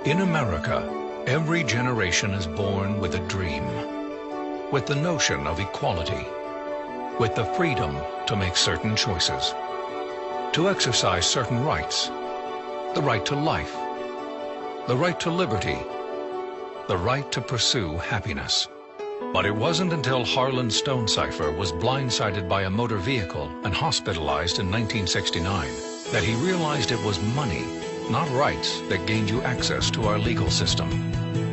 In America, every generation is born with a dream, with the notion of equality, with the freedom to make certain choices, to exercise certain rights, the right to life, the right to liberty, the right to pursue happiness. But it wasn't until Harlan Stonecipher was blindsided by a motor vehicle and hospitalized in 1969 that he realized it was money, not rights, that gained you access to our legal system.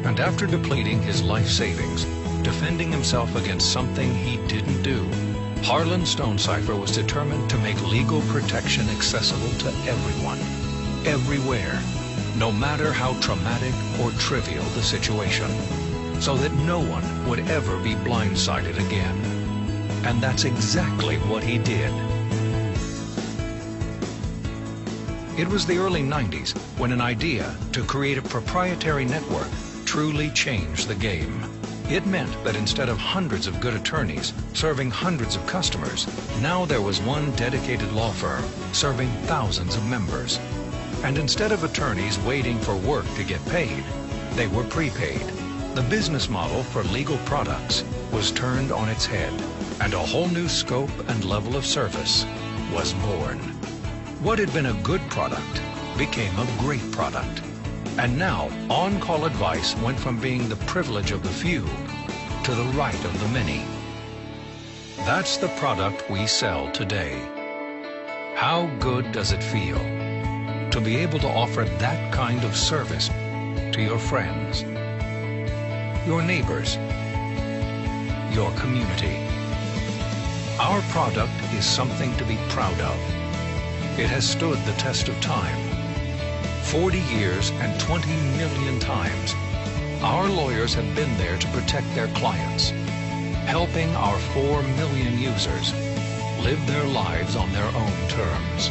And after depleting his life savings, defending himself against something he didn't do, Harlan Stonecipher was determined to make legal protection accessible to everyone, everywhere, no matter how traumatic or trivial the situation, so that no one would ever be blindsided again. And that's exactly what he did. It was the early 90s when an idea to create a proprietary network truly changed the game. It meant that instead of hundreds of good attorneys serving hundreds of customers, now there was one dedicated law firm serving thousands of members. And instead of attorneys waiting for work to get paid, they were prepaid. The business model for legal products was turned on its head, and a whole new scope and level of service was born. What had been a good product became a great product. And now, on-call advice went from being the privilege of the few to the right of the many. That's the product we sell today. How good does it feel to be able to offer that kind of service to your friends, your neighbors, your community? Our product is something to be proud of. It has stood the test of time. 40 years and 20 million times, our lawyers have been there to protect their clients, helping our 4 million users live their lives on their own terms.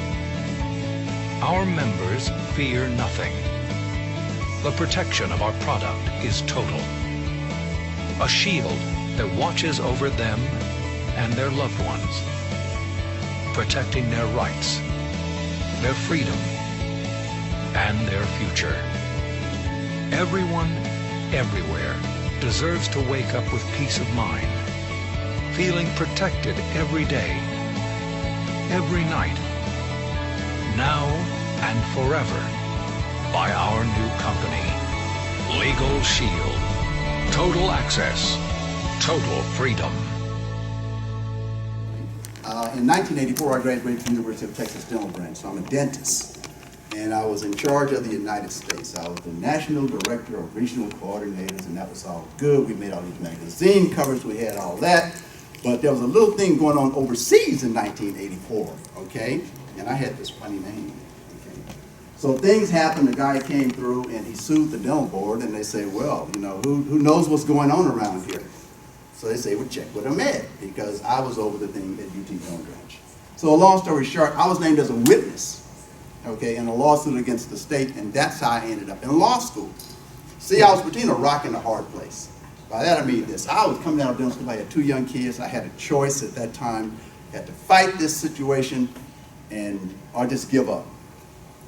Our members fear nothing. The protection of our product is total. A shield that watches over them and their loved ones, protecting their rights, their freedom, and their future. Everyone, everywhere, deserves to wake up with peace of mind, feeling protected every day, every night, now and forever, by our new company, LegalShield. Total access, total freedom. In 1984, I graduated from the University of Texas Dental Branch, so I'm a dentist. And I was in charge of the United States. I was the National Director of Regional Coordinators, and that was all good. We made all these magazine covers, we had all that. But there was a little thing going on overseas in 1984, okay? And I had this funny name, okay? So things happened, the guy came through and he sued the dental board, and they say, well, you know, who knows what's going on around here? So they say, well, check with Ahmed, because I was over the thing at UT Dental Branch. So a long story short, I was named as a witness, okay, in a lawsuit against the state, and that's how I ended up in law school. See, I was between a rock and a hard place. By that I mean this. I was coming out of dental school, I had 2 young kids, I had a choice at that time, I had to fight this situation or just give up.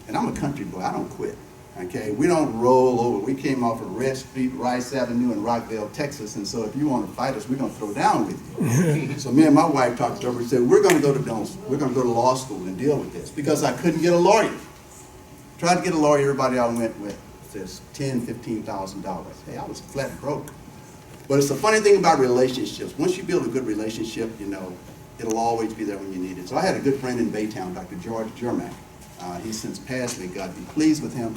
And I'm a country boy, I don't quit, okay? We don't roll over. We came off of Red Street, Rice Avenue in Rockville, Texas, and so if you want to fight us, we're going to throw down with you. So me and my wife talked to her and said, we're going to go to dental school. We're going to go to law school and deal with this, because I couldn't get a lawyer. Tried to get a lawyer, everybody I went with says $10,000, $15,000. Hey, I was flat broke. But it's a funny thing about relationships. Once you build a good relationship, you know, it'll always be there when you need it. So I had a good friend in Baytown, Dr. George Jermack. He's since passed, may God be pleased with him.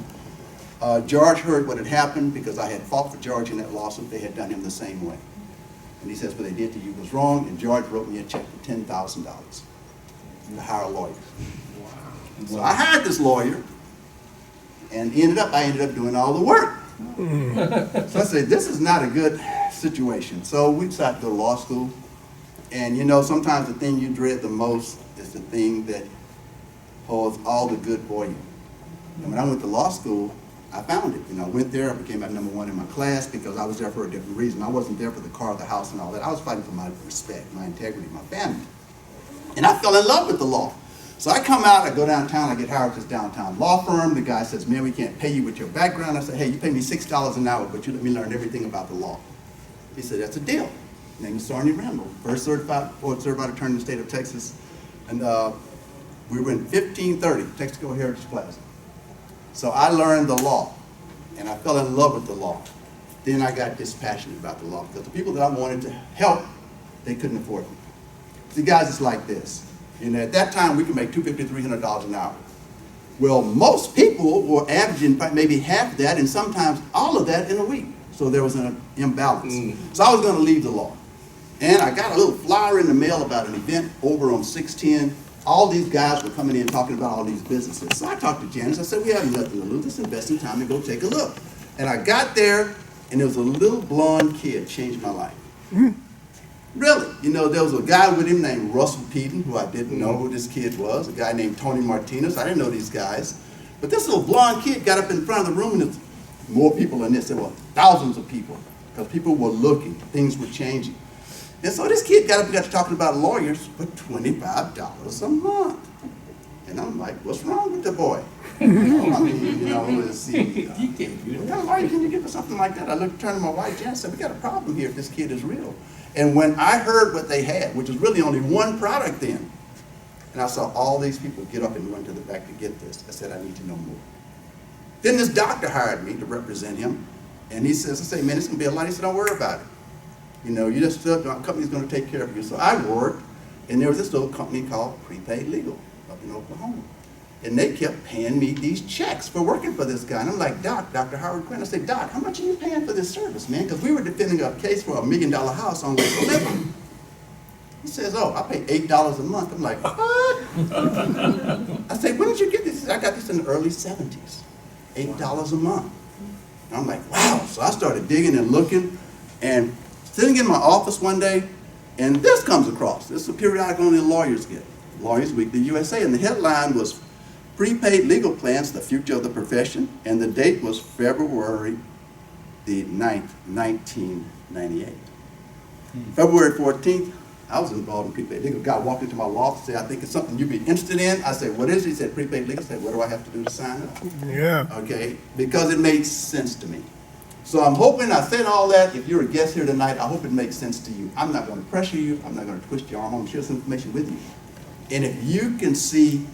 George heard what had happened because I had fought for George in that lawsuit. They had done him the same way. And he says, what they did to you was wrong, and George wrote me a check for $10,000 to hire a lawyer. Wow. So I hired this lawyer, and I ended up doing all the work. So I said, this is not a good situation. So we decided to go to law school. And you know, sometimes the thing you dread the most is the thing that holds all the good for you. And when I went to law school, I found it. You know, I went there, I became at #1 in my class because I was there for a different reason. I wasn't there for the car, the house, and all that. I was fighting for my respect, my integrity, my family. And I fell in love with the law. So I come out, I go downtown, I get hired at this downtown law firm. The guy says, man, we can't pay you with your background. I say, hey, you pay me $6 an hour, but you let me learn everything about the law. He said, that's a deal. His name is Sarney Randall, first certified attorney in the state of Texas. And we were in 1530, Texaco Heritage Plaza. So I learned the law, and I fell in love with the law. Then I got dispassionate about the law, because the people that I wanted to help, they couldn't afford me. See, guys, it's like this. At that time, we could make $250, $300 an hour. Well, most people were averaging maybe half that, and sometimes all of that in a week. So there was an imbalance. So I was going to leave the law. And I got a little flyer in the mail about an event over on 610. All these guys were coming in talking about all these businesses. So I talked to Janice. I said, we have nothing to lose. Let's invest in time and go take a look. And I got there, and there was a little blonde kid changed my life. Really. There was a guy with him named Russell Peden, who I didn't know who this kid was. A guy named Tony Martinez. I didn't know these guys. But this little blonde kid got up in front of the room, and there's more people than this. There were thousands of people, because people were looking. Things were changing. And so this kid got up and got to talking about lawyers for $25 a month. And I'm like, what's wrong with the boy? Let's see. What kind of lawyer can you get for something like that? I turned to my wife, Jan, and said, we got a problem here if this kid is real. And when I heard what they had, which was really only one product then, and I saw all these people get up and run to the back to get this, I said, I need to know more. Then this doctor hired me to represent him, and he says, I say, man, it's going to be a lot. He said, don't worry about it. You just the company's going to take care of you. So I worked, and there was this little company called Prepaid Legal up in Oklahoma. And they kept paying me these checks for working for this guy. And I'm like, Doc, Dr. Howard Quinn. I said, Doc, how much are you paying for this service, man? Because we were defending a case for $1 million house on Lake Olympic. He says, oh, I pay $8 a month. I'm like, what? I say, when did you get this? He said, I got this in the early 70s, $8 a month. And I'm like, wow. So I started digging and looking, and sitting in my office one day, and this comes across. This is a periodical only lawyers get, Lawyers Weekly USA, and the headline was Prepaid Legal Plans, the Future of the Profession, and the date was February the 9th, 1998. February 14th, I was involved in prepaid legal. A guy walked into my law office and said, I think it's something you'd be interested in. I said, what is it? He said, prepaid legal. I said, what do I have to do to sign up? Yeah. Okay, because it made sense to me. So I'm hoping, I said all that, if you're a guest here tonight, I hope it makes sense to you. I'm not going to pressure you. I'm not going to twist your arm. I'm going to share some information with you. And if you can see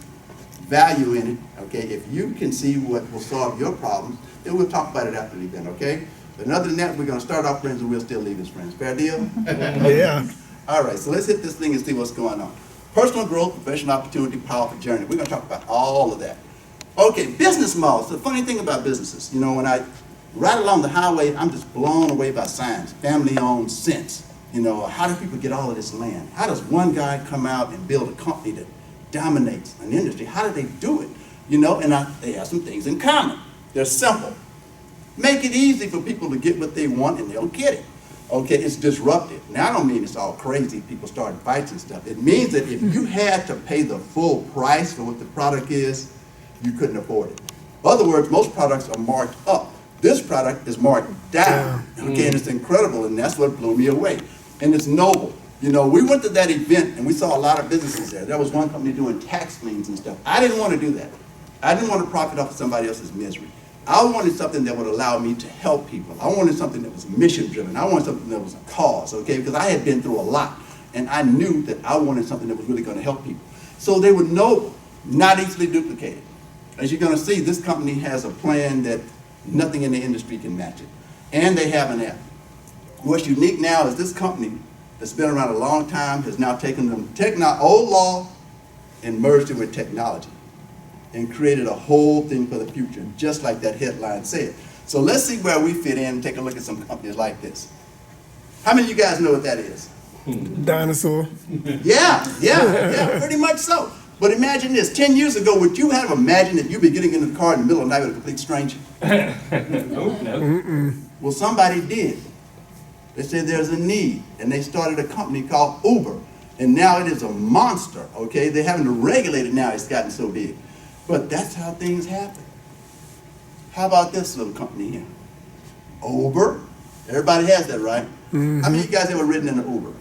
value in it, okay, if you can see what will solve your problems, then we'll talk about it after the event, okay? But other than that, we're going to start off friends and we'll still leave as friends. Fair deal? Yeah. All right, so let's hit this thing and see what's going on. Personal growth, professional opportunity, powerful journey. We're going to talk about all of that. Okay, business models. The funny thing about businesses, when I ride along the highway, I'm just blown away by signs, family-owned sense. How do people get all of this land? How does one guy come out and build a company that dominates an industry? How do they do it? They have some things in common. They're simple. Make it easy for people to get what they want, and they'll get it. Okay, it's disruptive. Now, I don't mean it's all crazy, people starting fights and stuff. It means that if you had to pay the full price for what the product is, you couldn't afford it. In other words, most products are marked up. This product is marked down. Okay, and it's incredible, and that's what blew me away. And it's noble. We went to that event, and we saw a lot of businesses there. There was one company doing tax liens and stuff. I didn't want to do that. I didn't want to profit off of somebody else's misery. I wanted something that would allow me to help people. I wanted something that was mission-driven. I wanted something that was a cause, okay? Because I had been through a lot, and I knew that I wanted something that was really going to help people. So they were noble, not easily duplicated. As you're going to see, this company has a plan that nothing in the industry can match it. And they have an app. What's unique now is this company that's been around a long time has now taken old law and merged it with technology and created a whole thing for the future, just like that headline said. So let's see where we fit in and take a look at some companies like this. How many of you guys know what that is? Dinosaur. Yeah, pretty much so. But imagine this, 10 years ago, would you have imagined that you'd be getting into the car in the middle of the night with a complete stranger? No. Well, somebody did. They said there's a need, and they started a company called Uber. And now it is a monster, okay? They're having to regulate it now, it's gotten so big. But that's how things happen. How about this little company here? Uber. Everybody has that, right? How many of you guys ever ridden in an Uber?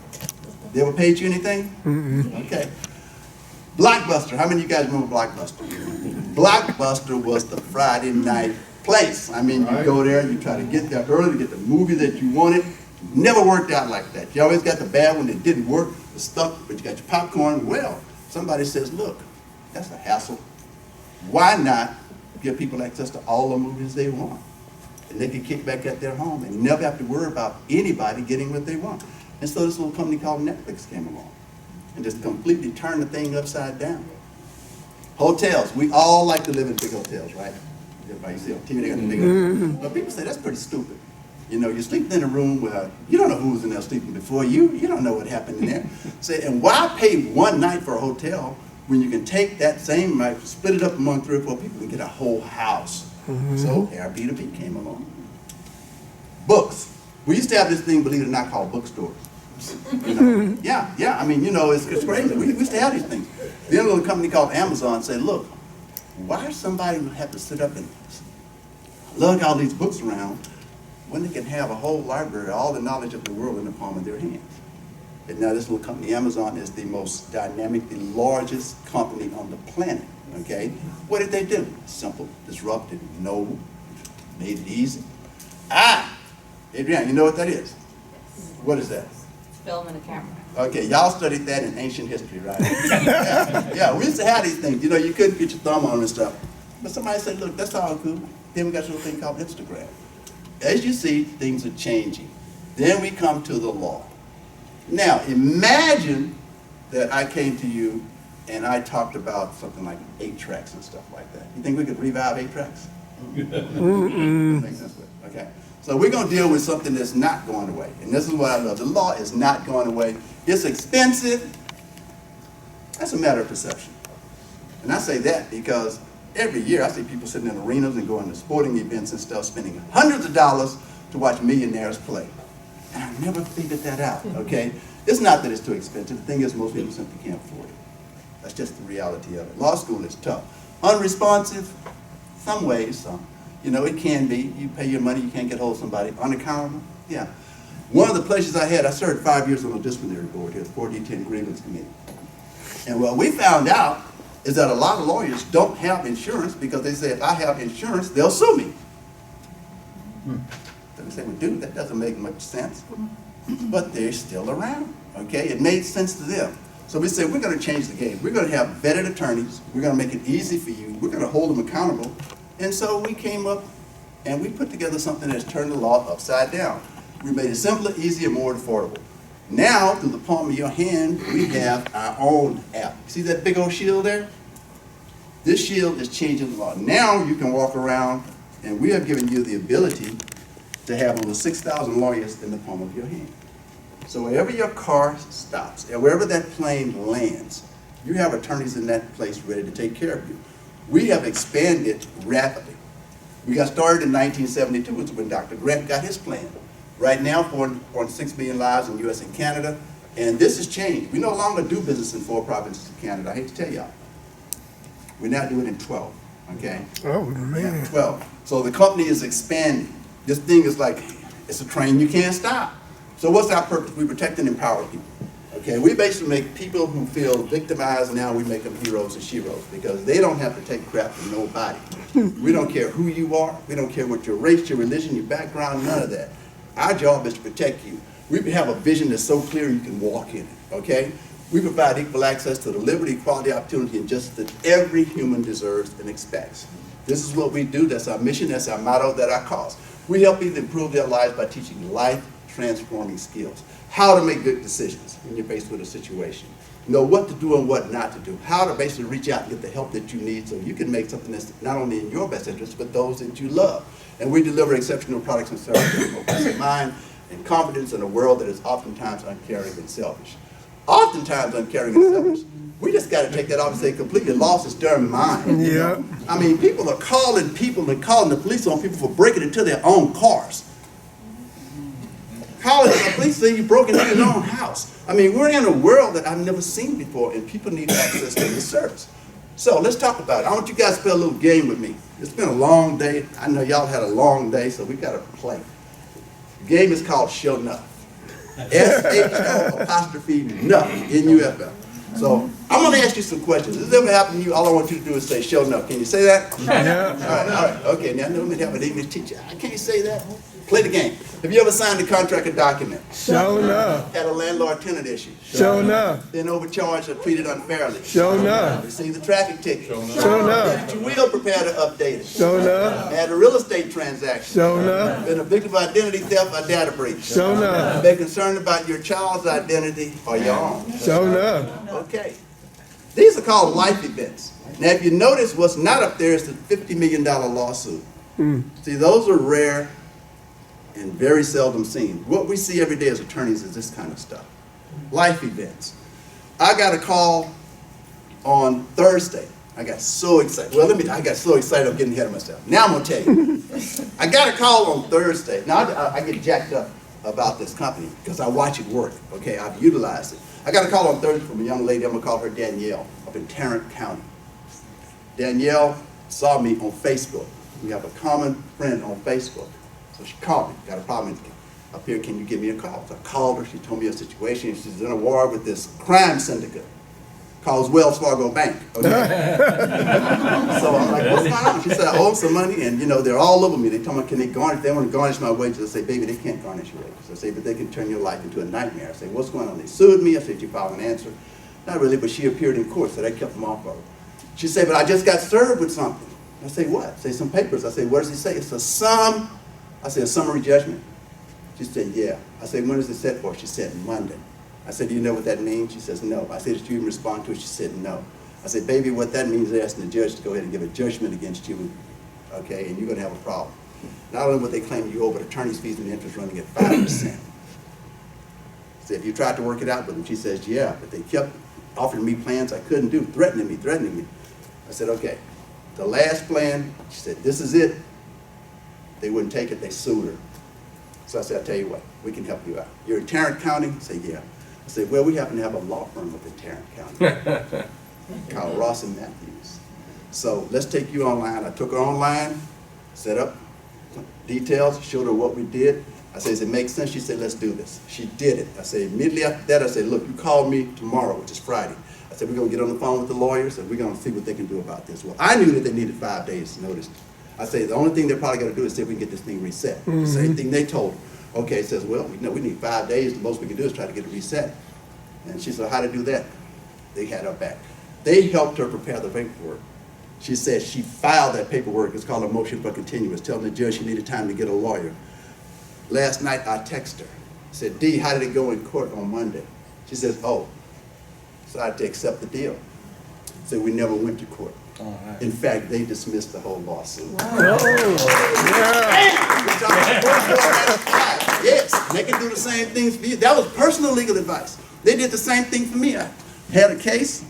They ever paid you anything? Okay. Blockbuster, how many of you guys remember Blockbuster? Blockbuster was the Friday night place. I mean, you go there, you try to get there early to get the movie that you wanted. Never worked out like that. You always got the bad one that didn't work, was stuck, but you got your popcorn. Well, somebody says, look, that's a hassle. Why not give people access to all the movies they want? And they can kick back at their home and never have to worry about anybody getting what they want. And so this little company called Netflix came along and just completely turned the thing upside down. Hotels, we all like to live in big hotels, right? Everybody see on TV, they got the big hotels. But people say that's pretty stupid. You know, you're sleeping in a room where you don't know who was in there sleeping before you. You don't know what happened in there. Say, and why pay one night for a hotel when you can take that same night, split it up among 3 or 4 people and get a whole house? So Airbnb came along. Books. We used to have this thing, believe it or not, called bookstores. You know? Yeah. I mean, you know, it's crazy. We used to have these things. Then a little company called Amazon said, look, why does somebody have to sit up and lug all these books around when they can have a whole library, all the knowledge of the world in the palm of their hands? And now this little company, Amazon, is the most dynamic, the largest company on the planet, okay? What did they do? Simple, disrupted, noble, made it easy. Adrienne, you know what that is? What is that? Film and a camera. Okay, y'all studied that in ancient history, right? Yeah, we used to have these things. You know, you couldn't get your thumb on and stuff. But somebody said, look, that's all cool. Then we got this little thing called Instagram. As you see, things are changing. Then we come to the law. Now, imagine that I came to you and I talked about something like 8 tracks and stuff like that. You think we could revive 8 tracks? Makes sense. Okay. So we're going to deal with something that's not going away. And this is what I love. The law is not going away. It's expensive. That's a matter of perception. And I say that because every year I see people sitting in arenas and going to sporting events and stuff, spending hundreds of dollars to watch millionaires play. And I never figured that out, okay? It's not that it's too expensive. The thing is, most people simply can't afford it. That's just the reality of it. Law school is tough. Unresponsive, some ways, some. You know, it can be. You pay your money, you can't get hold of somebody. Unaccountable, yeah. One of the places I served 5 years on the disciplinary board here, the 4D10 grievance committee. And what we found out is that a lot of lawyers don't have insurance because they say, if I have insurance, they'll sue me. So they say, well, dude, that doesn't make much sense. But they're still around, okay? It made sense to them. So we said, we're going to change the game. We're going to have vetted attorneys. We're going to make it easy for you. We're going to hold them accountable. And so we came up and we put together something that's turned the law upside down. We made it simpler, easier, more affordable. Now, through the palm of your hand, we have our own app. See that big old shield there? This shield is changing the law. Now you can walk around, and we have given you the ability to have over 6,000 lawyers in the palm of your hand. So wherever your car stops, and wherever that plane lands, you have attorneys in that place ready to take care of you. We have expanded rapidly. We got started in 1972, which is when Dr. Grant got his plan. Right now, 4.6 million lives in the U.S. and Canada, and this has changed. We no longer do business in 4 provinces of Canada. I hate to tell y'all. We now do it in 12, okay? Oh, man. Yeah, 12. So the company is expanding. This thing is like, it's a train you can't stop. So what's our purpose? We protect and empower people. Okay, we basically make people who feel victimized, now we make them heroes and sheroes because they don't have to take crap from nobody. We don't care who you are. We don't care what your race, your religion, your background, none of that. Our job is to protect you. We have a vision that's so clear you can walk in it, okay? We provide equal access to the liberty, equality, opportunity, and justice that every human deserves and expects. This is what we do. That's our mission. That's our motto. That's our cause. We help people improve their lives by teaching life-transforming skills. How to make good decisions when you're faced with a situation. Know what to do and what not to do. How to basically reach out and get the help that you need so you can make something that's not only in your best interest, but those that you love. And we deliver exceptional products and services with peace of mind and confidence in a world that is oftentimes uncaring and selfish. Oftentimes uncaring and selfish. We just got to take that off and say completely lost its darn mind. Yeah. Know? I mean, people are calling people and calling the police on people for breaking into their own cars. Calling the police saying you broke into your own house. I mean, we're in a world that I've never seen before, and people need access to this service. So let's talk about it. I want you guys to play a little game with me. It's been a long day. I know y'all had a long day, so we got to play. The game is called Show Nuff. S-H-O apostrophe Nuff, N-U-F-F. So I'm going to ask you some questions. Does this ever happen to you? All I want you to do is say, "Show enough." Can you say that? Yeah. All right. Okay. Now, let me have an English teacher. Can you say that? Play the game. Have you ever signed a contract or document? Show enough. Had a landlord-tenant issue? Show enough. Been overcharged or treated unfairly? Show enough. Received a traffic ticket? Show enough. Did you will prepare to update it? Show enough. Had a real estate transaction? Show enough. Been a victim of identity theft or data breach? Show enough. Been concerned about your child's identity or your own? Show enough. Okay. These are called life events. Now, if you notice, what's not up there is the $50 million lawsuit. See, those are rare and very seldom seen. What we see every day as attorneys is this kind of stuff. Life events. I got a call on Thursday. I got so excited. Well, I got so excited I'm getting ahead of myself. Now I'm going to tell you. I got a call on Thursday. Now, I get jacked up about this company because I watch it work. Okay, I've utilized it. I got a call on Thursday from a young lady. I'm going to call her Danielle up in Tarrant County. Danielle saw me on Facebook. We have a common friend on Facebook. So she called me, got a problem up here, can you give me a call? So I called her, she told me her situation. She's in a war with this crime syndicate called Wells Fargo Bank. Okay? So I'm like, what's going on? She said, I owe them some money, and they're all over me. They told me, can they garnish? They want to garnish my wages. I say, baby, they can't garnish your wages. I say, but they can turn your life into a nightmare. I say, what's going on? They sued me. I said, you filed an answer. Not really, but she appeared in court, so they kept them off of her. She said, but I just got served with something. I say, what? I say, some papers. I say, what does it say? It's a sum. I said, a summary judgment. She said, yeah. I said, when is it set for? She said, Monday. I said, do you know what that means? She says, no. I said, did you even respond to it? She said, no. I said, baby, what that means is they're asking the judge to go ahead and give a judgment against you, okay, and you're going to have a problem. Not only would they claim you owe, but attorney's fees and interest running at 5%. I said, have you tried to work it out with them? She says, yeah, but they kept offering me plans I couldn't do, threatening me. I said, okay. The last plan, she said, this is it. They wouldn't take it, they sued her. So I said, I'll tell you what, we can help you out. You're in Tarrant County? I said, yeah. I said, well, we happen to have a law firm up in Tarrant County called Ross and Matthews. So let's take you online. I took her online, set up details, showed her what we did. I said, does it make sense? She said, let's do this. She did it. I said, immediately after that, I said, look, you call me tomorrow, which is Friday. I said, we're going to get on the phone with the lawyers and we're going to see what they can do about this. Well, I knew that they needed 5 days notice. I say, the only thing they're probably going to do is see if we can get this thing reset. Same thing they told her. Okay, it says, well, we need 5 days. The most we can do is try to get it reset. And she said, how to do that? They had her back. They helped her prepare the paperwork. She said she filed that paperwork. It's called a motion for continuance, telling the judge she needed time to get a lawyer. Last night, I texted her. I said, D, how did it go in court on Monday? She says, oh, decided to accept the deal. So we never went to court. In fact, they dismissed the whole lawsuit. Wow. Yes, they can do the same things for you. That was personal legal advice. They did the same thing for me. I had a case,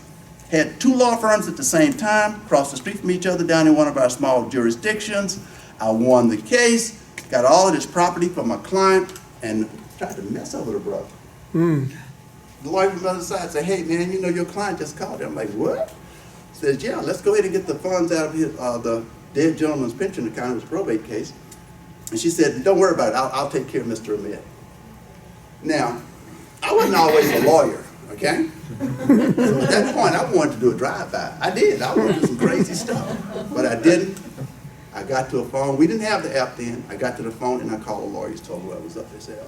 had 2 law firms at the same time, across the street from each other down in one of our small jurisdictions. I won the case, got all of this property from my client, and tried to mess over the brother. The lawyer from the other side said, hey man, your client just called. I'm like, what? Says, yeah, let's go ahead and get the funds out of his, the dead gentleman's pension account in his probate case. And she said, don't worry about it, I'll take care of Mr. Ahmed. Now, I wasn't always a lawyer, okay? So at that point, I wanted to do a drive-by. I did, I wanted to do some crazy stuff, but I didn't. I got to a phone, we didn't have the app then. I got to the phone and I called the lawyers, told them what was up. They said,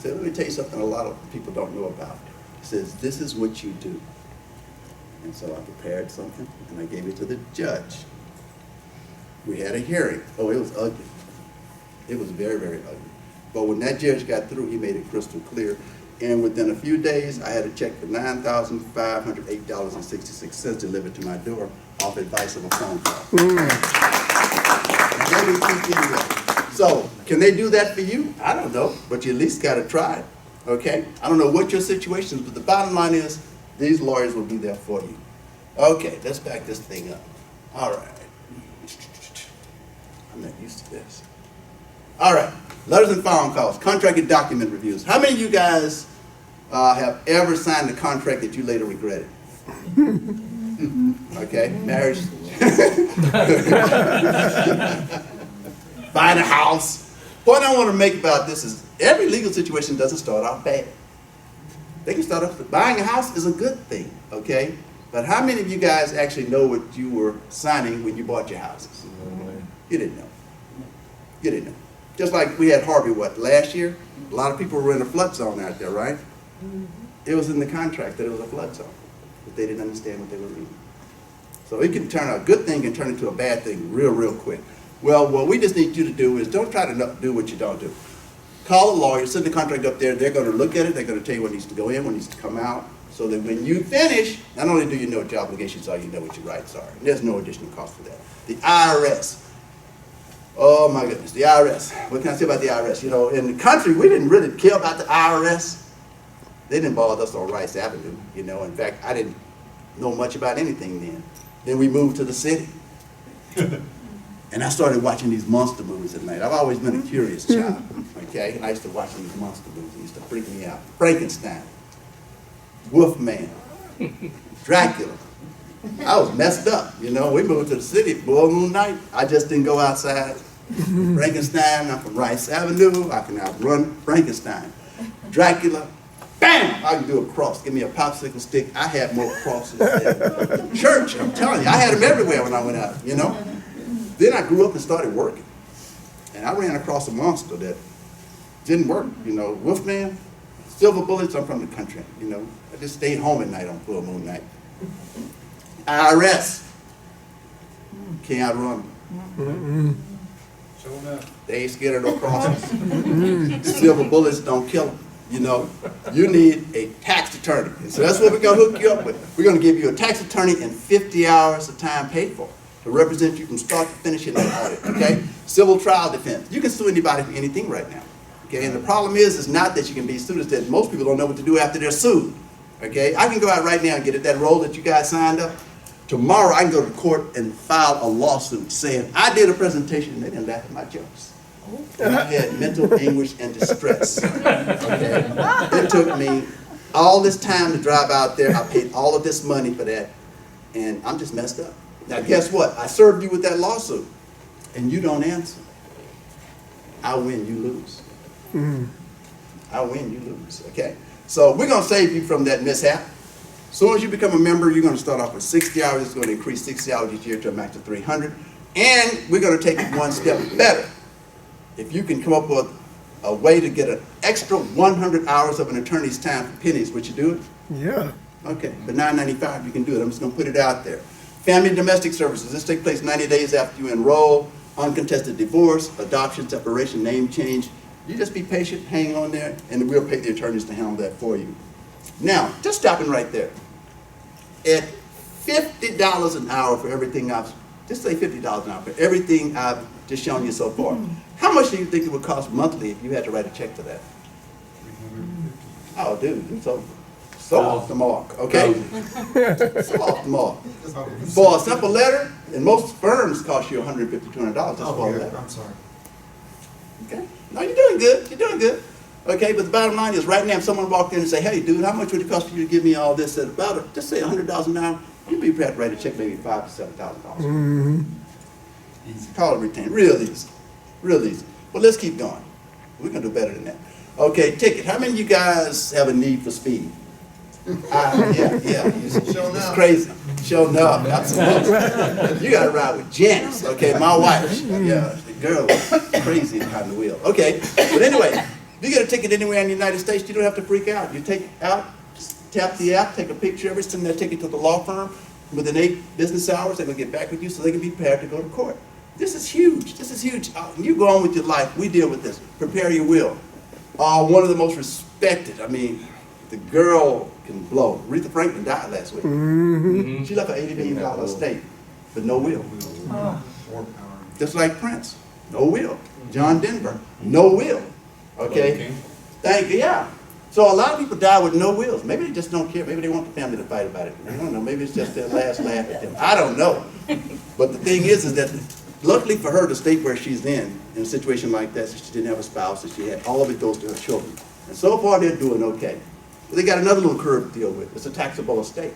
let me tell you something a lot of people don't know about. He says, this is what you do. And so I prepared something, and I gave it to the judge. We had a hearing. Oh, it was ugly. It was very, very ugly. But when that judge got through, he made it crystal clear. And within a few days, I had a check for $9,508.66 delivered to my door off advice of a phone call. So, can they do that for you? I don't know, but you at least got to try it, okay? I don't know what your situation is, but the bottom line is, these lawyers will be there for you. Okay, let's back this thing up. All right. I'm not used to this. All right, letters and phone calls, contract and document reviews. How many of you guys have ever signed a contract that you later regretted? Okay, marriage. Buying a house. Point I want to make about this is every legal situation doesn't start out bad. They can start up. Buying a house is a good thing, okay? But how many of you guys actually know what you were signing when you bought your houses? You didn't know. You didn't know. Just like we had Harvey, last year? A lot of people were in a flood zone out there, right? It was in the contract that it was a flood zone, but they didn't understand what they were reading. So it can turn, a good thing can turn into a bad thing real quick. Well, what we just need you to do is don't try to do what you don't do. Call a lawyer, send the contract up there, they're going to look at it, they're going to tell you what needs to go in, what needs to come out, so that when you finish, not only do you know what your obligations are, you know what your rights are. And there's no additional cost for that. The IRS. Oh my goodness, the IRS. What can I say about the IRS? You know, in the country, we didn't really care about the IRS. They didn't bother us on Rice Avenue, you know. In fact, I didn't know much about anything then. Then we moved to the city. And I started watching these monster movies at night. I've always been a curious child, okay? And I used to watch these monster movies. It used to freak me out. Frankenstein, Wolfman, Dracula. I was messed up, you know. We moved to the city, full moon night. I just didn't go outside. Frankenstein, I'm from Rice Avenue. I can outrun Frankenstein. Dracula, bam! I can do a cross. Give me a popsicle stick. I had more crosses than church, I'm telling you. I had them everywhere when I went out, you know. Then I grew up and started working. And I ran across a monster that didn't work, you know. Wolfman, silver bullets, I'm from the country, you know. I just stayed home at night on full moon night. IRS, can't outrun them. They ain't scared of no crosses. Silver bullets don't kill them, you know. You need a tax attorney. And so that's what we're gonna hook you up with. We're gonna give you a tax attorney and 50 hours of time paid for to represent you from start to finish in that audit, okay? Civil trial defense. You can sue anybody for anything right now, okay? And the problem is not that you can be sued, it's that most people don't know what to do after they're sued, okay? I can go out right now and get it, that roll that you guys signed up. Tomorrow I can go to court and file a lawsuit saying, I did a presentation and they didn't laugh at my jokes. And I had mental anguish and distress, okay? It took me all this time to drive out there. I paid all of this money for that, and I'm just messed up. Now guess what? I served you with that lawsuit, and you don't answer. I win, you lose. I win, you lose, okay? So we're gonna save you from that mishap. As soon as you become a member, you're gonna start off with 60 hours. It's gonna increase 60 hours each year to a max of 300. And we're gonna take it one step better. If you can come up with a way to get an extra 100 hours of an attorney's time for pennies, would you do it? Yeah. Okay, but $9.95 you can do it. I'm just gonna put it out there. Family and domestic services. This takes place 90 days after you enroll. Uncontested divorce, adoption, separation, name change. You just be patient, hang on there, and we'll pay the attorneys to handle that for you. Now, just stopping right there. At $50 an hour for everything just say $50 an hour for everything I've just shown you so far. How much do you think it would cost monthly if you had to write a check for that? Oh, dude, you're so off the mark, okay? So off the mark. For a simple letter, and most firms cost you $150, $200 just for a letter. I'm sorry. Okay? No, you're doing good. You're doing good. Okay, but the bottom line is right now if someone walked in and say, hey, dude, how much would it cost for you to give me all this at about, just say $100 an hour, you'd be prepared to write a check maybe $5,000 to $7,000. Easy. Call it retain. Real easy. Real easy. But let's keep going. We're going to do better than that. Okay, ticket. How many of you guys have a need for speed? Yeah. It's crazy. Showing up. Absolutely. You got to ride with Janice, okay? My wife. Yeah, the girl is crazy behind the wheel. Okay, but anyway, you get a ticket anywhere in the United States, you don't have to freak out. You take it out, just tap the app, take a picture of it, send that ticket to the law firm. Within 8 business hours, they're going to get back with you so they can be prepared to go to court. This is huge. This is huge. You go on with your life. We deal with this. Prepare your will. One of the most respected, I mean, the girl can blow. Aretha Franklin died last week. She left an $80 million estate, but no will. Just like Prince, no will. John Denver, no will. Okay? Thank you, yeah. So a lot of people die with no wills. Maybe they just don't care. Maybe they want the family to fight about it. I don't know. Maybe it's just their last laugh at them. I don't know. But the thing is that luckily for her, the state where she's in a situation like that, she didn't have a spouse, and she had all of it goes to her children. And so far, they're doing okay. But they got another little curve to deal with. It's a taxable estate.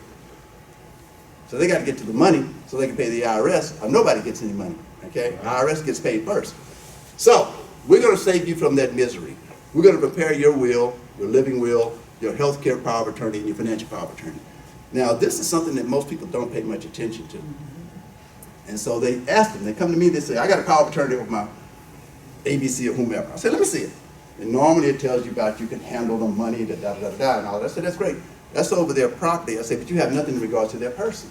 So they got to get to the money so they can pay the IRS, or nobody gets any money. Okay? IRS gets paid first. So we're going to save you from that misery. We're going to prepare your will, your living will, your health care power of attorney, and your financial power of attorney. Now, this is something that most people don't pay much attention to. And so they ask them, they come to me, they say, I got a power of attorney over my ABC or whomever. I say, let me see it. And normally it tells you about you can handle the money, and all that. I said, that's great. That's over their property. I said, but you have nothing in regards to their person.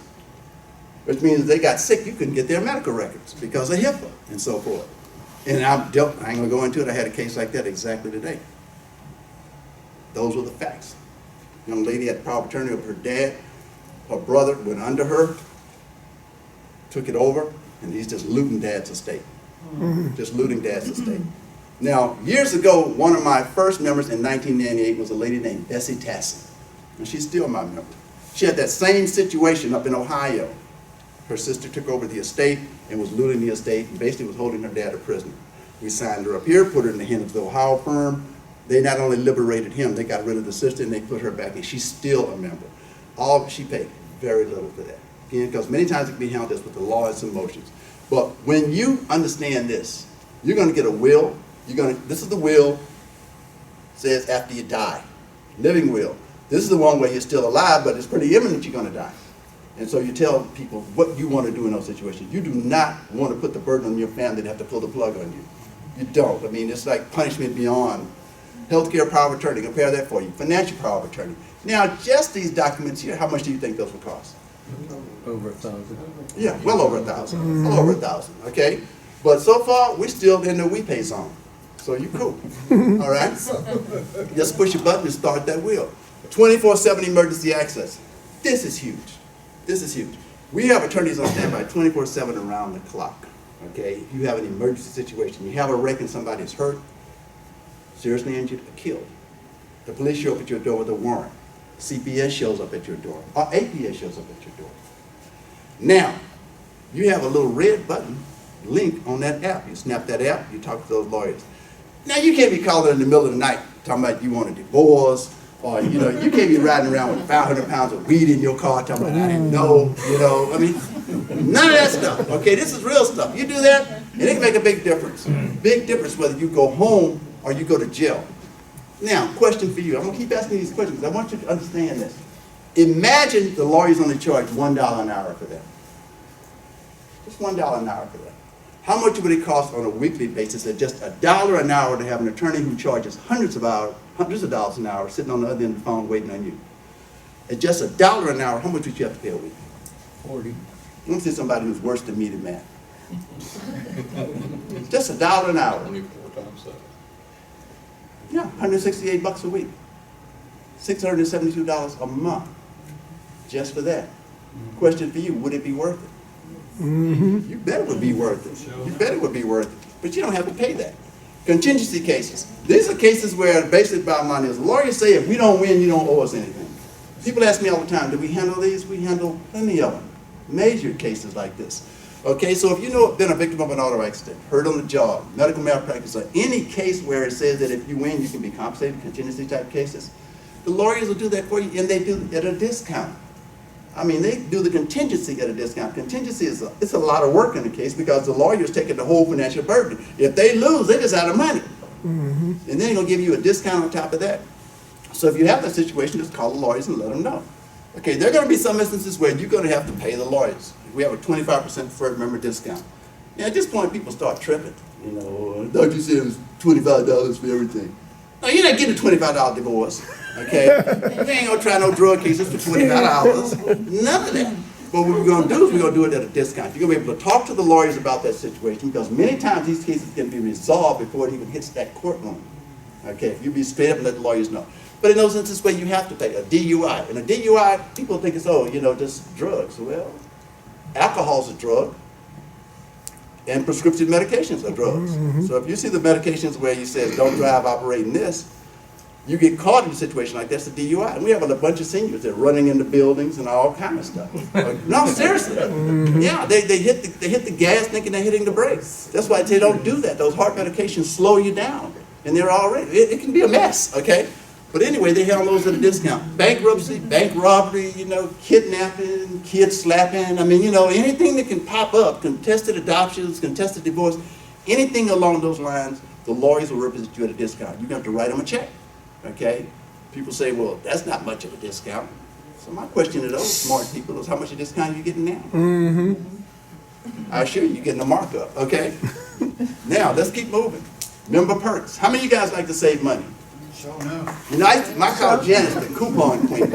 Which means if they got sick, you couldn't get their medical records because of HIPAA and so forth. And I ain't gonna go into it, I had a case like that exactly today. Those were the facts. Young lady had the power of attorney over her dad. Her brother went under her, took it over, and he's just looting dad's estate. Just looting dad's estate. Now, years ago, one of my first members in 1998 was a lady named Bessie Tassin. And she's still my member. She had that same situation up in Ohio. Her sister took over the estate and was looting the estate and basically was holding her dad a prisoner. We signed her up here, put her in the hands of the Ohio firm. They not only liberated him, they got rid of the sister and they put her back in. She's still a member. She paid very little for that. Again, because many times it can be handled this with the law and some motions. But when you understand this, you're going to get a will. This is the will, says after you die. Living will. This is the one where you're still alive, but it's pretty imminent you're going to die. And so you tell people what you want to do in those situations. You do not want to put the burden on your family to have to pull the plug on you. You don't. I mean, it's like punishment beyond. Healthcare power of attorney, compare that for you. Financial power of attorney. Now, just these documents here, how much do you think those will cost? Over 1,000. Yeah, well over 1,000. Well over 1,000, okay? But so far, we're still in the we pay zone. So you're cool, all right? Just push a button and start that wheel. 24/7 emergency access. This is huge. This is huge. We have attorneys on standby 24/7 around the clock, okay? If you have an emergency situation, you have a wreck and somebody's hurt, seriously injured, or killed. The police show up at your door with a warrant. CPS shows up at your door, or APS shows up at your door. Now, you have a little red button link on that app. You snap that app, you talk to those lawyers. Now, you can't be calling in the middle of the night talking about you want a divorce, or, you can't be riding around with 500 pounds of weed in your car talking about, I didn't know, I mean, none of that stuff, okay? This is real stuff. You do that, and it can make a big difference. Big difference whether you go home or you go to jail. Now, question for you. I'm going to keep asking these questions because I want you to understand this. Imagine the lawyers only charge $1 an hour for that. Just $1 an hour for that. How much would it cost on a weekly basis at just $1 an hour to have an attorney who charges hundreds of dollars an hour sitting on the other end of the phone waiting on you? At just $1 an hour, how much would you have to pay a week? 40. I want to see somebody who's worse than me than math. Just $1 an hour. 24 times 7. Yeah, $168 a week. $672 a month. Just for that. Question for you, would it be worth it? You bet it would be worth it. You bet it would be worth it. But you don't have to pay that. Contingency cases. These are cases where basically the bottom line is, lawyers say if we don't win, you don't owe us anything. People ask me all the time, do we handle these? We handle plenty of them. Major cases like this. Okay, so if you've been a victim of an auto accident, hurt on the job, medical malpractice, or any case where it says that if you win, you can be compensated, contingency type cases, the lawyers will do that for you, and they do it at a discount. I mean, they do the contingency at a discount. Contingency it's a lot of work in the case because the lawyer's taking the whole financial burden. If they lose, they're just out of money. And then they're going to give you a discount on top of that. So if you have that situation, just call the lawyers and let them know. Okay, there are going to be some instances where you're going to have to pay the lawyers. We have a 25% preferred member discount. And at this point, people start tripping. I thought you said it was $25 for everything. No, you're not getting a $25 divorce. Okay? You ain't going to try no drug cases for $25. None of that. But what we're going to do is we're going to do it at a discount. You're going to be able to talk to the lawyers about that situation because many times these cases can be resolved before it even hits that courtroom. Okay? You be straight up and let the lawyers know. But in those instances where you have to pay a DUI. And a DUI, people think it's, just drugs. Well, alcohol's a drug. And prescription medications are drugs. So if you see the medications where you say, don't drive operating this, you get caught in a situation like that's a DUI. And we have a bunch of seniors that are running into buildings and all kind of stuff. No, seriously. Yeah, they hit the gas thinking they're hitting the brakes. That's why they don't do that. Those heart medications slow you down. And they're already, it can be a mess, okay? But anyway, they handle those at a discount. Bankruptcy, bank robbery, kidnapping, kid slapping. I mean, anything that can pop up, contested adoptions, contested divorce, anything along those lines, the lawyers will represent you at a discount. You're going to have to write them a check, okay? People say, well, that's not much of a discount. So my question to those smart people is, how much a discount are you getting now? Mm-hmm. I assure you, you're getting a markup, okay? Now, let's keep moving. Member perks. How many of you guys like to save money? Sure enough. You know, I call Janice the coupon queen.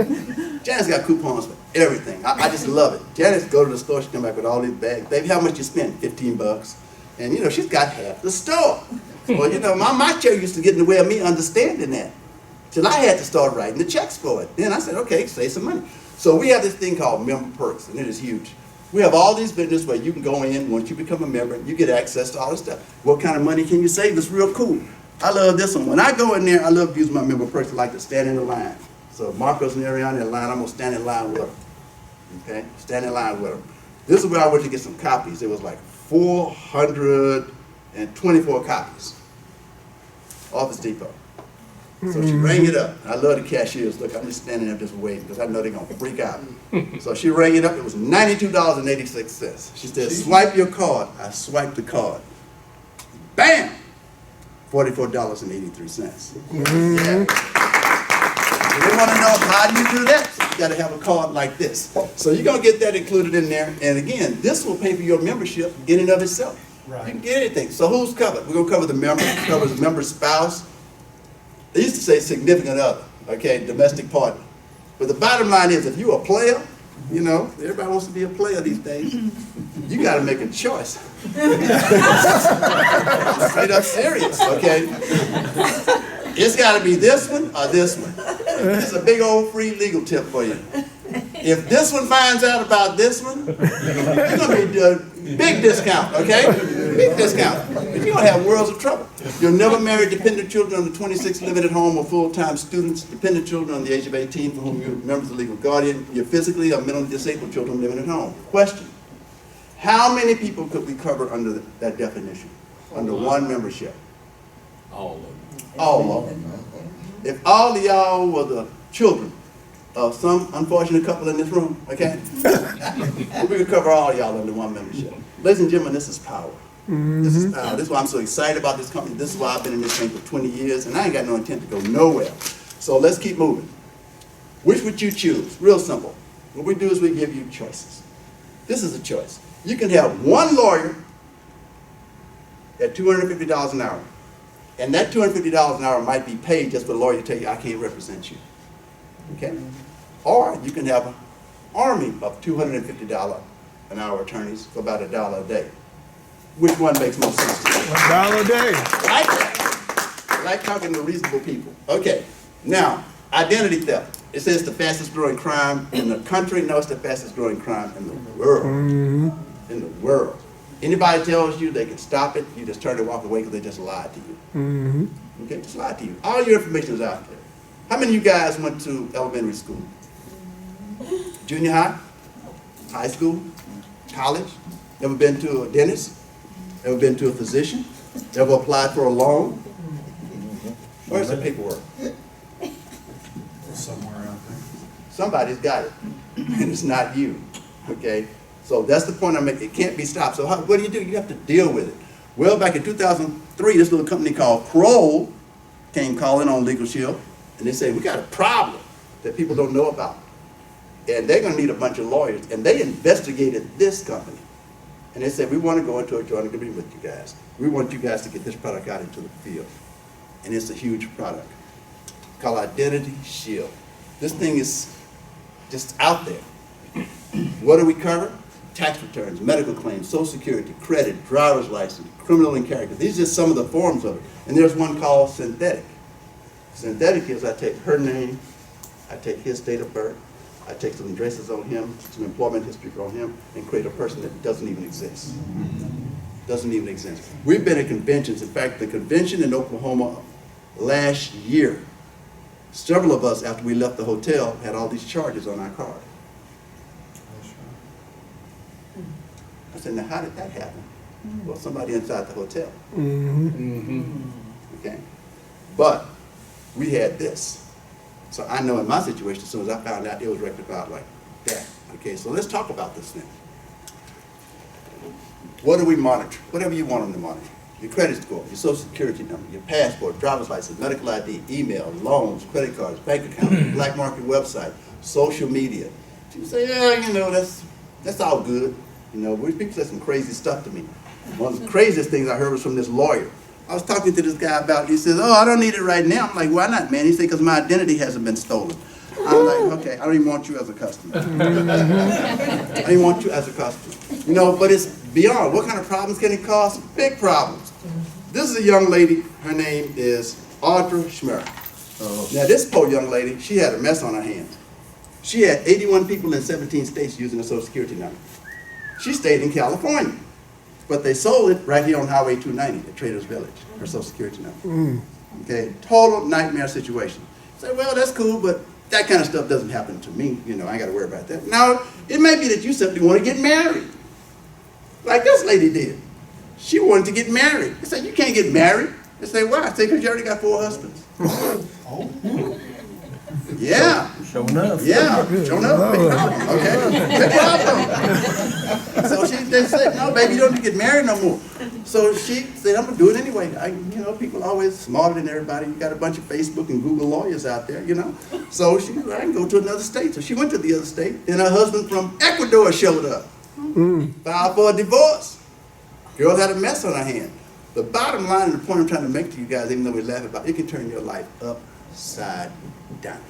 Janice got coupons for everything. I just love it. Janice go to the store, she come back with all these bags. Baby, how much you spend? 15 bucks. And you know, she's got half the store. Well, you know, my chair used to get in the way of me understanding that. Till I had to start writing the checks for it. Then I said, okay, save some money. So we have this thing called member perks, and it is huge. We have all these vendors where you can go in, once you become a member, you get access to all this stuff. What kind of money can you save? It's real cool. I love this one. When I go in there, I love using my member perks. I like to stand in the line. So Marco's and Ariana in the line, I'm gonna stand in line with them. Okay, stand in line with them. This is where I went to get some copies. It was like 424 copies. Office Depot. So she rang it up. I love the cashiers. Look, I'm just standing there just waiting because I know they're going to freak out. So she rang it up. It was $92.86. She said, swipe your card. I swiped the card. Bam! $44.83. Yeah. They want to know, how do you do that? So you got to have a card like this. So you're going to get that included in there. And again, this will pay for your membership in and of itself. Right. You can get anything. So who's covered? We're going to cover the member, cover the member's spouse. They used to say significant other, okay, domestic partner. But the bottom line is, if you're a player, you know, everybody wants to be a player these days. You got to make a choice. Straight up serious, okay? It's got to be this one or this one. It's a big old free legal tip for you. If this one finds out about this one, you're going to be a big discount, okay? Big discount. You're going to have worlds of trouble. You'll never marry dependent children under 26 living at home or full-time students, dependent children under the age of 18 for whom you're members of the legal guardian, your physically or mentally disabled children living at home. Question: how many people could we cover under that definition, under one membership? All of them. All of them. If all of y'all were the children of some unfortunate couple in this room, okay, we could cover all y'all under one membership. Ladies and gentlemen, this is power. This is power. This is why I'm so excited about this company. This is why I've been in this thing for 20 years, and I ain't got no intent to go nowhere. So let's keep moving. Which would you choose? Real simple. What we do is we give you choices. This is a choice. You can have one lawyer at $250 an hour, and that $250 an hour might be paid just for the lawyer to tell you, I can't represent you. Okay? Or you can have an army of $250 an hour attorneys for about $1 a day. Which one makes most sense to you? $1 a day. Like that. I like talking to reasonable people. Okay, now, identity theft. It says the fastest growing crime in the country. No, it's the fastest growing crime in the world. In the world. Anybody tells you they can stop it, you just turn and walk away because they just lied to you. Okay, just lied to you. All your information is out there. How many of you guys went to elementary school? Junior high? High school? College? Ever been to a dentist? Ever been to a physician? Ever applied for a loan? Where's the paperwork? Somewhere out there. Somebody's got it, and it's not you, okay? So that's the point I'm making. It can't be stopped. So what do? You have to deal with it. Well, back in 2003, this little company called Kroll came calling on LegalShield, and they said, we got a problem that people don't know about, and they're going to need a bunch of lawyers. And they investigated this company. And they said, we want to go into a joint agreement with you guys. We want you guys to get this product out into the field. And it's a huge product called Identity Shield. This thing is just out there. What do we cover? Tax returns, medical claims, Social Security, credit, driver's license, criminal and character. These are just some of the forms of it. And there's one called synthetic. Synthetic is I take her name, I take his date of birth, I take some addresses on him, some employment history on him, and create a person that doesn't even exist. Doesn't even exist. We've been at conventions. In fact, the convention in Oklahoma last year, several of us, after we left the hotel, had all these charges on our card. I said, now how did that happen? Well, somebody inside the hotel. Okay? But we had this. So I know in my situation, as soon as I found out, it was rectified like that. Okay, so let's talk about this thing. What do we monitor? Whatever you want them to monitor. your credit score, your social security number, your passport, driver's license, medical ID, email, loans, credit cards, bank account, black market website, social media. She would say, yeah, you know, that's all good. You know, people say some crazy stuff to me. One of the craziest things I heard was from this lawyer. I was talking to this guy about it. He says, oh, I don't need it right now. I'm like, why not, man? He said, because my identity hasn't been stolen. I'm like, okay, I don't even want you as a customer. I don't even want you as a customer. You know, but it's beyond. What kind of problems can it cause? Big problems. This is a young lady. Her name is Audra Schmer. Now, this poor young lady, she had a mess on her hands. She had 81 people in 17 states using her social security number. She stayed in California, but they sold it right here on Highway 290 at Traders Village, her social security number. Okay, total nightmare situation. Say, well, that's cool, but that kind of stuff doesn't happen to me. You know, I ain't got to worry about that. Now, it may be that you simply want to get married, like this lady did. She wanted to get married. They say, you can't get married. They say, why? I say, because you already got 4 husbands. Yeah. Show enough. Yeah, sure enough, big problem, okay? Big problem. So they said, no, baby, you don't need to get married no more. So she said, I'm going to do it anyway. You know, people are always smarter than everybody. You got a bunch of Facebook and Google lawyers out there, you know. So she said, I can go to another state. So she went to the other state. Then her husband from Ecuador showed up. Filed for a divorce. Girl had a mess on her hand. The bottom line and the point I'm trying to make to you guys, even though we laugh about it, can turn your life upside down.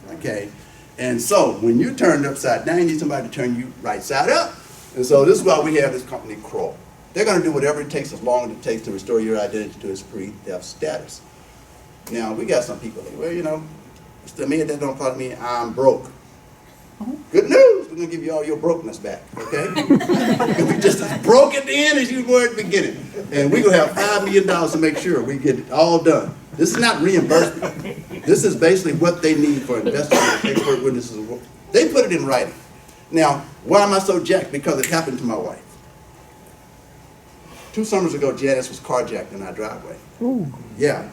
Okay, and so when you turn it upside down, you need somebody to turn you right side up. And so this is why we have this company, Kroll. They're going to do whatever it takes, as long as it takes to restore your identity to its pre-theft status. Now, we got some people that, well, you know, it's the man that don't follow me, I'm broke. Good news, we're going to give you all your brokenness back, okay? You'll be just as broke at the end as you were at the beginning. And we're going to have $5 million to make sure we get it all done. This is not reimbursement. This is basically what they need for investigators, expert witnesses. They put it in writing. Now, why am I so jacked? Because it happened to my wife. 2 summers ago, Janice was carjacked in our driveway. Ooh. Yeah.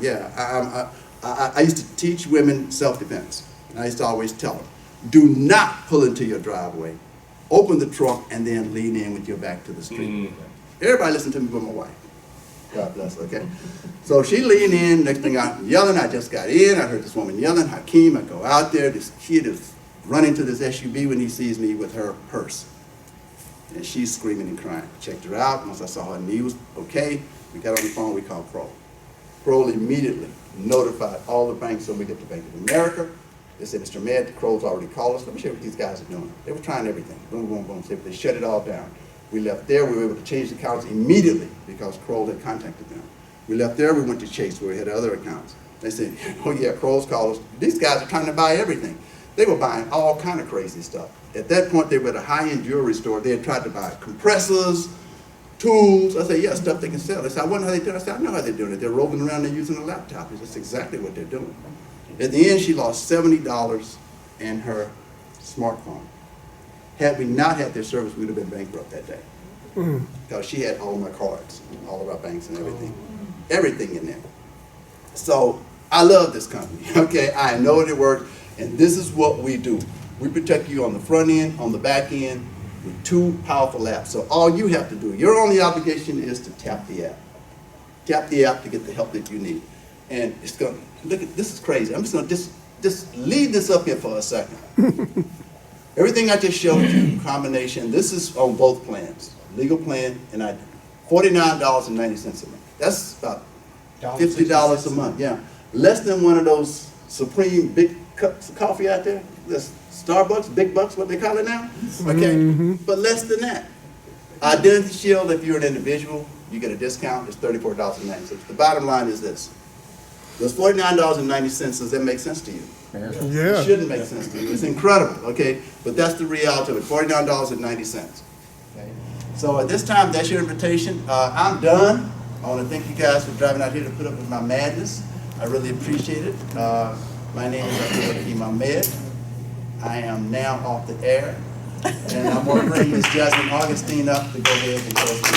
I used to teach women self-defense. And I used to always tell them, do not pull into your driveway, open the trunk, and then lean in with your back to the street. Everybody listen to me but my wife. God bless her, okay? So she leaned in, next thing I'm yelling, I just got in, I heard this woman yelling, Hakeem, I go out there, this kid is running to this SUV when he sees me with her purse. And she's screaming and crying. Checked her out, once I saw her knee was okay, we got on the phone, we called Kroll. Kroll immediately notified all the banks, so we get to Bank of America. They said, Mr. Med, Kroll's already called us, let me show you what these guys are doing. They were trying everything, boom, boom, boom, so they shut it all down. We left there, we were able to change the accounts immediately because Kroll had contacted them. We left there, we went to Chase where we had other accounts. They said, oh yeah, Kroll's called us. These guys are trying to buy everything. They were buying all kind of crazy stuff. At that point, they were at a high-end jewelry store. They had tried to buy compressors, tools. I said, yeah, stuff they can sell. They said, I wonder how they do it. I said, I know how they're doing it. They're rolling around, they're using a laptop. That's exactly what they're doing. At the end, she lost $70 in her smartphone. Had we not had their service, we would have been bankrupt that day. Because she had all my cards, all of our banks and everything in there. So I love this company, okay? I know that it works, and this is what we do. We protect you on the front end, on the back end, with 2 powerful apps. So all you have to do, your only obligation is to tap the app. Tap the app to get the help that you need. And it's going to, look at, this is crazy. I'm just going to just leave this up here for a second. Everything I just showed you, combination, this is on both plans. Legal plan and $49.90 a month. That's about $50 a month, yeah. Less than one of those Supreme big cups of coffee out there. That's Starbucks, big bucks, what they call it now. Okay, but less than that. Identity Shield, if you're an individual, you get a discount, it's $34.90. The bottom line is this. Those $49.90, does that make sense to you? Yeah. It shouldn't make sense to you. It's incredible, okay? But that's the reality of it, $49.90. Okay? So at this time, that's your invitation. I'm done. I want to thank you guys for driving out here to put up with my madness. I really appreciate it. My name is Abdul-Hakim Ahmed. I am now off the air. And I'm going to bring Ms. Jasmine Augustine up to go ahead and close the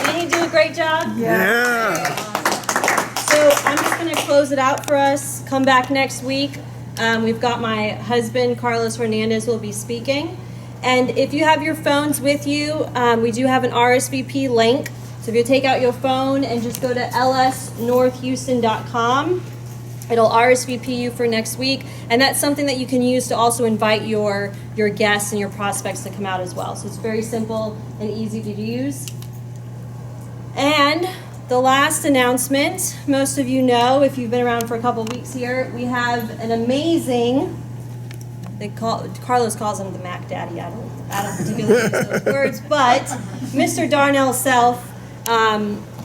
Didn't he do a great job? Yeah. So I'm just going to close it out for us. Come back next week. We've got my husband, Carlos Hernandez, will be speaking. And if you have your phones with you, we do have an RSVP link. So if you take out your phone and just go to lsnorthhouston.com, it'll RSVP you for next week. And that's something that you can use to also invite your guests and your prospects to come out as well. So it's very simple and easy to use. And the last announcement, most of you know, if you've been around for a couple weeks here, we have an amazing, Carlos calls him the Mac Daddy. I don't particularly use those words, but Mr. Darnell Self,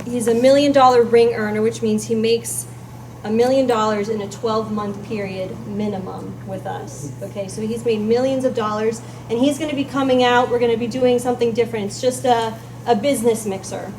he's $1 million ring earner, which means he makes $1 million in a 12-month period minimum with us. Okay, so he's made millions of dollars, and he's going to be coming out. We're going to be doing something different. It's just a business mixer.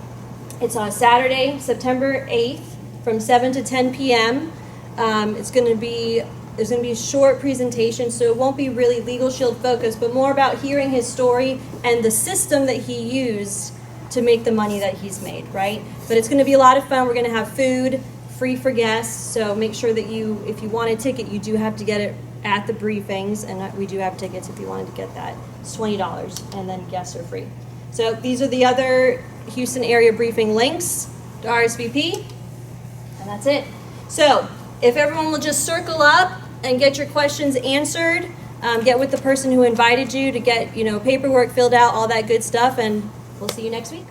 It's on Saturday, September 8th from 7 to 10 p.m. There's going to be a short presentation, so it won't be really LegalShield focused, but more about hearing his story and the system that he used to make the money that he's made, right? But it's going to be a lot of fun. We're going to have food, free for guests, so make sure that if you want a ticket, you do have to get it at the briefings, and we do have tickets if you wanted to get that. It's $20, and then guests are free. So these are the other Houston area briefing links to RSVP, and that's it. So if everyone will just circle up and get your questions answered, get with the person who invited you to get paperwork filled out, all that good stuff, and we'll see you next week.